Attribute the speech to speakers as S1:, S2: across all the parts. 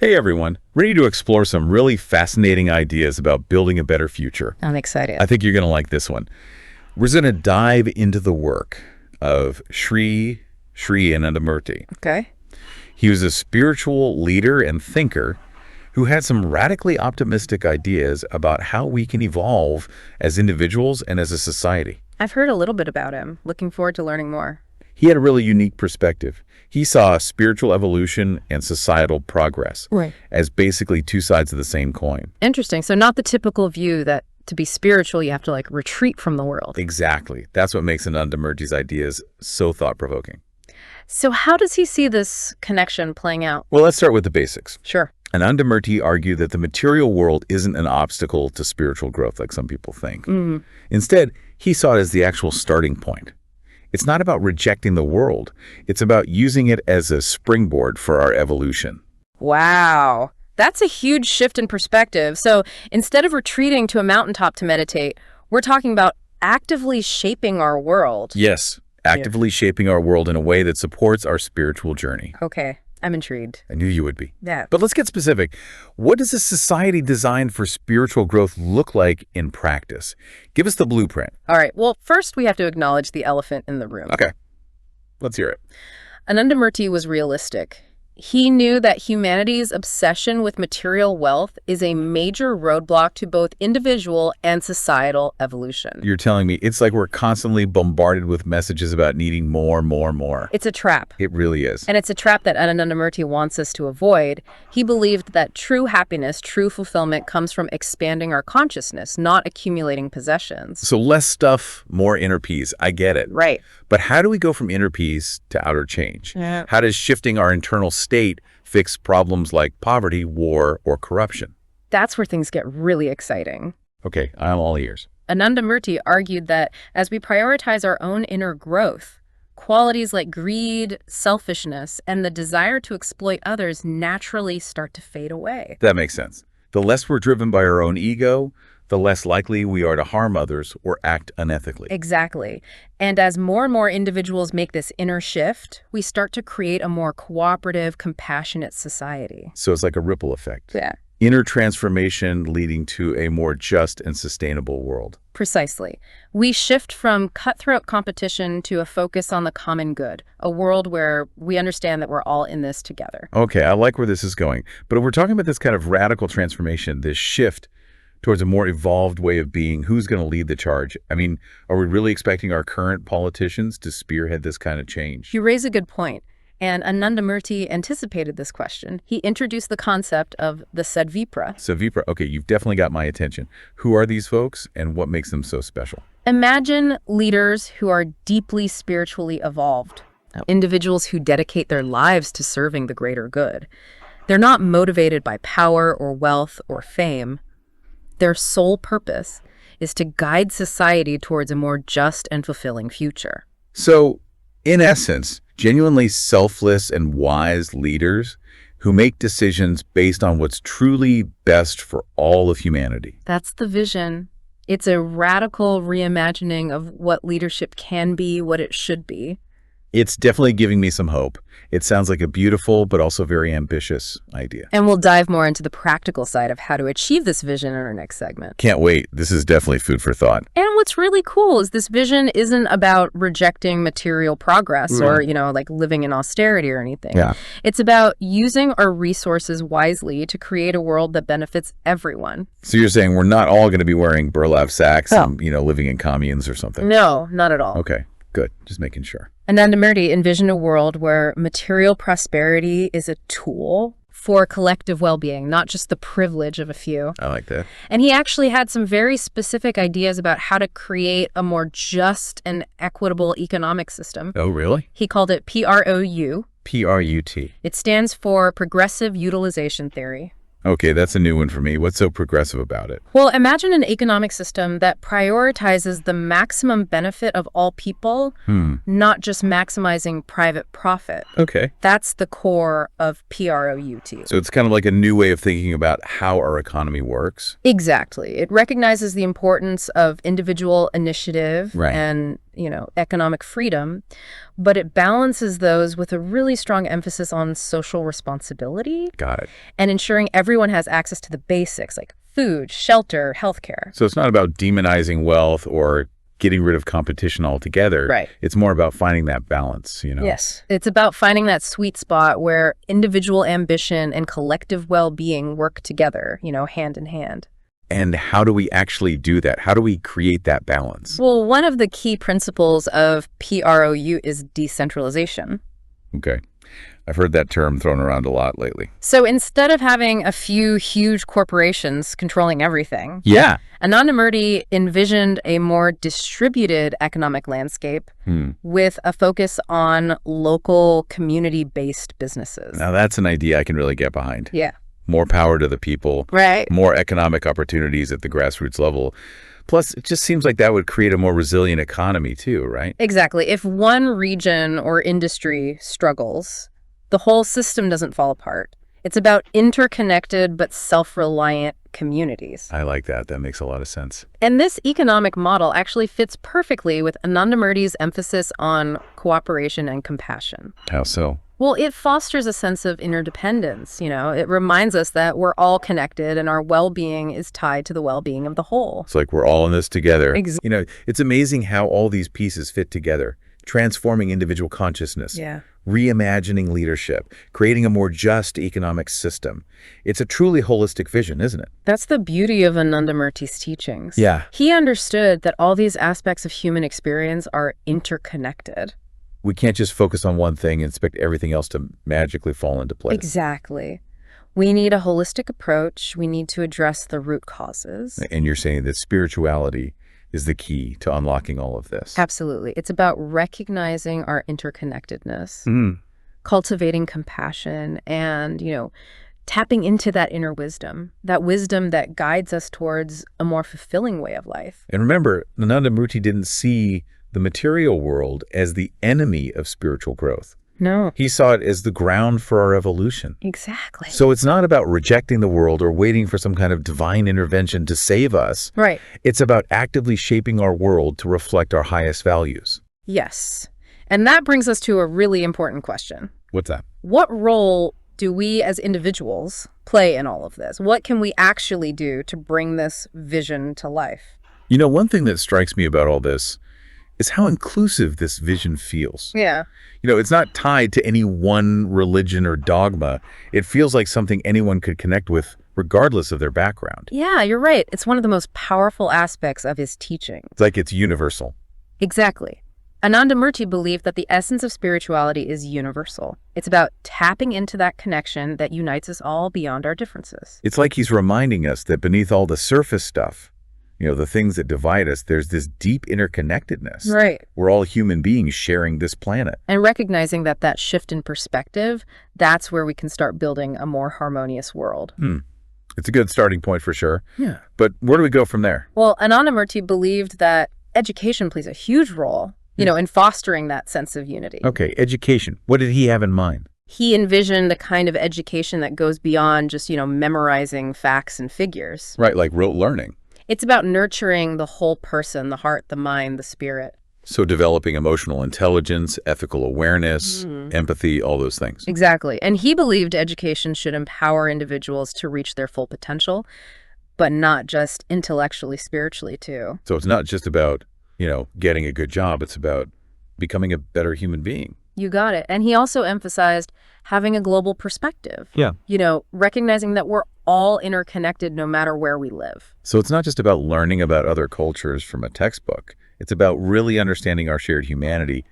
S1: Hey everyone, ready to explore some really fascinating ideas about building a better future.
S2: I'm excited.
S1: I think you're going to like this one. We're going to dive into the work of Sri Anandamurti.
S2: Okay.
S1: He was a spiritual leader and thinker who had some radically optimistic ideas about how we can evolve as individuals and as a society.
S2: I've heard a little bit about him. Looking forward to learning more.
S1: He had a really unique perspective. He saw spiritual evolution and societal progress as basically two sides of the same coin.
S2: Interesting. So not the typical view that to be spiritual, you have to retreat from the world.
S1: Exactly. That's what makes Anandamurti's ideas so thought-provoking.
S2: So how does he see this connection playing out?
S1: Well, let's start with the basics.
S2: Sure.
S1: Anandamurti argued that the material world isn't an obstacle to spiritual growth like some people think. Instead, he saw it as the actual starting point. It's not about rejecting the world. It's about using it as a springboard for our evolution.
S2: Wow. That's a huge shift in perspective. So instead of retreating to a mountaintop to meditate, we're talking about actively shaping our world.
S1: Yes, actively shaping our world in a way that supports our spiritual journey.
S2: Okay, I'm intrigued.
S1: I knew you would be.
S2: Yeah.
S1: But let's get specific. What does a society designed for spiritual growth look like in practice? Give us the blueprint.
S2: All right. Well, first we have to acknowledge the elephant in the room.
S1: Okay. Let's hear it.
S2: Anandamurti was realistic. He knew that humanity's obsession with material wealth is a major roadblock to both individual and societal evolution.
S1: You're telling me it's like we're constantly bombarded with messages about needing more.
S2: It's a trap.
S1: It really is.
S2: And it's a trap that Anandamurti wants us to avoid. He believed that true happiness, true fulfillment comes from expanding our consciousness, not accumulating possessions.
S1: So less stuff, more inner peace. I get it.
S2: Right.
S1: But how do we go from inner peace to outer change?
S2: Yeah.
S1: How does shifting our internal state fix problems like poverty, war, or corruption?
S2: That's where things get really exciting.
S1: Okay, I'm all ears.
S2: Anandamurti argued that as we prioritize our own inner growth, qualities like greed, selfishness, and the desire to exploit others naturally start to fade away.
S1: That makes sense. The less we're driven by our own ego, the less likely we are to harm others or act unethically.
S2: Exactly. And as more and more individuals make this inner shift, we start to create a more cooperative, compassionate society.
S1: So it's like a ripple effect.
S2: Yeah.
S1: Inner transformation leading to a more just and sustainable world.
S2: Precisely. We shift from cutthroat competition to a focus on the common good, a world where we understand that we're all in this together.
S1: Okay, I like where this is going. But if we're talking about this kind of radical transformation, this shift towards a more evolved way of being, who's going to lead the charge? I mean, are we really expecting our current politicians to spearhead this kind of change?
S2: You raise a good point. And Anandamurti anticipated this question. He introduced the concept of the Sadvipra.
S1: Sadvipra, okay, you've definitely got my attention. Who are these folks and what makes them so special?
S2: Imagine leaders who are deeply spiritually evolved, individuals who dedicate their lives to serving the greater good. They're not motivated by power or wealth or fame. Their sole purpose is to guide society towards a more just and fulfilling future.
S1: So, in essence, genuinely selfless and wise leaders who make decisions based on what's truly best for all of humanity.
S2: That's the vision. It's a radical reimagining of what leadership can be, what it should be.
S1: It's definitely giving me some hope. It sounds like a beautiful but also very ambitious idea.
S2: And we'll dive more into the practical side of how to achieve this vision in our next segment.
S1: Can't wait. This is definitely food for thought.
S2: And what's really cool is this vision isn't about rejecting material progress or, living in austerity or anything.
S1: Yeah.
S2: It's about using our resources wisely to create a world that benefits everyone.
S1: So you're saying we're not all going to be wearing burlap sacks and, living in communes or something?
S2: No, not at all.
S1: Okay, good. Just making sure.
S2: Anandamurti envisioned a world where material prosperity is a tool for collective well-being, not just the privilege of a few.
S1: I like that.
S2: And he actually had some very specific ideas about how to create a more just and equitable economic system.
S1: Oh, really?
S2: He called it PROU.
S1: P-R-U-T.
S2: It stands for Progressive Utilization Theory.
S1: Okay, that's a new one for me. What's so progressive about it?
S2: Well, imagine an economic system that prioritizes the maximum benefit of all people, not just maximizing private profit.
S1: Okay.
S2: That's the core of PROUT.
S1: So it's kind of like a new way of thinking about how our economy works.
S2: Exactly. It recognizes the importance of individual initiative and economic freedom, but it balances those with a really strong emphasis on social responsibility.
S1: Got it.
S2: And ensuring everyone has access to the basics like food, shelter, healthcare.
S1: So it's not about demonizing wealth or getting rid of competition altogether.
S2: Right.
S1: It's more about finding that balance,
S2: Yes. It's about finding that sweet spot where individual ambition and collective well-being work together, hand in hand.
S1: And how do we actually do that? How do we create that balance?
S2: Well, one of the key principles of PROU is decentralization.
S1: Okay. I've heard that term thrown around a lot lately.
S2: So instead of having a few huge corporations controlling everything,
S1: Yeah.
S2: Anandamurti envisioned a more distributed economic landscape with a focus on local community-based businesses.
S1: Now that's an idea I can really get behind.
S2: Yeah.
S1: More power to the people.
S2: Right.
S1: More economic opportunities at the grassroots level. Plus, it just seems like that would create a more resilient economy too, right?
S2: Exactly. If one region or industry struggles, the whole system doesn't fall apart. It's about interconnected but self-reliant communities.
S1: I like that. That makes a lot of sense.
S2: And this economic model actually fits perfectly with Anandamurti's emphasis on cooperation and compassion.
S1: How so?
S2: Well, it fosters a sense of interdependence, It reminds us that we're all connected and our well-being is tied to the well-being of the whole.
S1: It's like we're all in this together.
S2: Exactly.
S1: It's amazing how all these pieces fit together, transforming individual consciousness,
S2: Yeah.
S1: reimagining leadership, creating a more just economic system. It's a truly holistic vision, isn't it?
S2: That's the beauty of Anandamurti's teachings.
S1: Yeah.
S2: He understood that all these aspects of human experience are interconnected.
S1: We can't just focus on one thing and expect everything else to magically fall into place.
S2: Exactly. We need a holistic approach. We need to address the root causes.
S1: And you're saying that spirituality is the key to unlocking all of this.
S2: Absolutely. It's about recognizing our interconnectedness, cultivating compassion, and, tapping into that inner wisdom that guides us towards a more fulfilling way of life.
S1: And remember, Anandamurti didn't see the material world as the enemy of spiritual growth.
S2: No.
S1: He saw it as the ground for our evolution.
S2: Exactly.
S1: So it's not about rejecting the world or waiting for some kind of divine intervention to save us.
S2: Right.
S1: It's about actively shaping our world to reflect our highest values.
S2: Yes. And that brings us to a really important question.
S1: What's that?
S2: What role do we as individuals play in all of this? What can we actually do to bring this vision to life?
S1: One thing that strikes me about all this is how inclusive this vision feels.
S2: Yeah.
S1: It's not tied to any one religion or dogma. It feels like something anyone could connect with regardless of their background.
S2: Yeah, you're right. It's one of the most powerful aspects of his teaching.
S1: It's like it's universal.
S2: Exactly. Anandamurti believed that the essence of spirituality is universal. It's about tapping into that connection that unites us all beyond our differences.
S1: It's like he's reminding us that beneath all the surface stuff, the things that divide us, there's this deep interconnectedness.
S2: Right.
S1: We're all human beings sharing this planet.
S2: And recognizing that shift in perspective, that's where we can start building a more harmonious world.
S1: It's a good starting point for sure.
S2: Yeah.
S1: But where do we go from there?
S2: Well, Anandamurti believed that education plays a huge role, in fostering that sense of unity.
S1: Okay, education. What did he have in mind?
S2: He envisioned the kind of education that goes beyond just, memorizing facts and figures.
S1: Right, like rote learning.
S2: It's about nurturing the whole person, the heart, the mind, the spirit.
S1: So developing emotional intelligence, ethical awareness, empathy, all those things.
S2: Exactly. And he believed education should empower individuals to reach their full potential, but not just intellectually, spiritually too.
S1: So it's not just about, getting a good job. It's about becoming a better human being.
S2: You got it. And he also emphasized having a global perspective.
S1: Yeah.
S2: Recognizing that we're all interconnected no matter where we live.
S1: So it's not just about learning about other cultures from a textbook. It's about really understanding our shared humanity,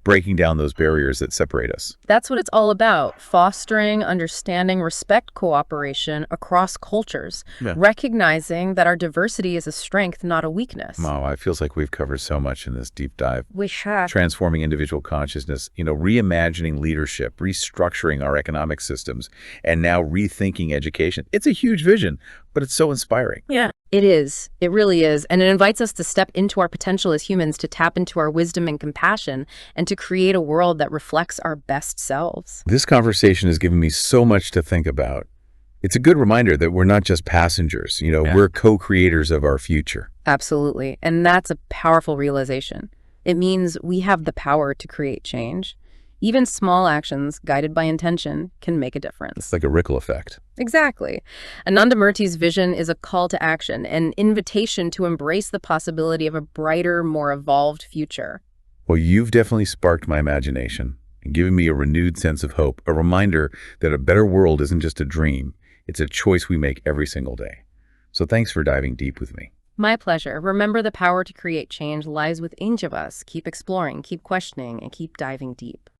S1: breaking down those barriers that separate us.
S2: That's what it's all about. Fostering, understanding, respect, cooperation across cultures.
S1: Yeah.
S2: Recognizing that our diversity is a strength, not a weakness.
S1: Wow, it feels like we've covered so much in this deep dive.
S2: We have.
S1: Transforming individual consciousness, reimagining leadership, restructuring our economic systems, and now rethinking education. It's a huge vision, but it's so inspiring.
S2: Yeah. It is. It really is. And it invites us to step into our potential as humans, to tap into our wisdom and compassion, and to create a world that reflects our best selves.
S1: This conversation has given me so much to think about. It's a good reminder that we're not just passengers. We're co-creators of our future.
S2: Absolutely. And that's a powerful realization. It means we have the power to create change. Even small actions guided by intention can make a difference.
S1: It's like a ripple effect.
S2: Exactly. Anandamurti's vision is a call to action, an invitation to embrace the possibility of a brighter, more evolved future.
S1: Well, you've definitely sparked my imagination and given me a renewed sense of hope, a reminder that a better world isn't just a dream, it's a choice we make every single day. So thanks for diving deep with me.
S2: My pleasure. Remember, the power to create change lies within each of us. Keep exploring, keep questioning, and keep diving deep.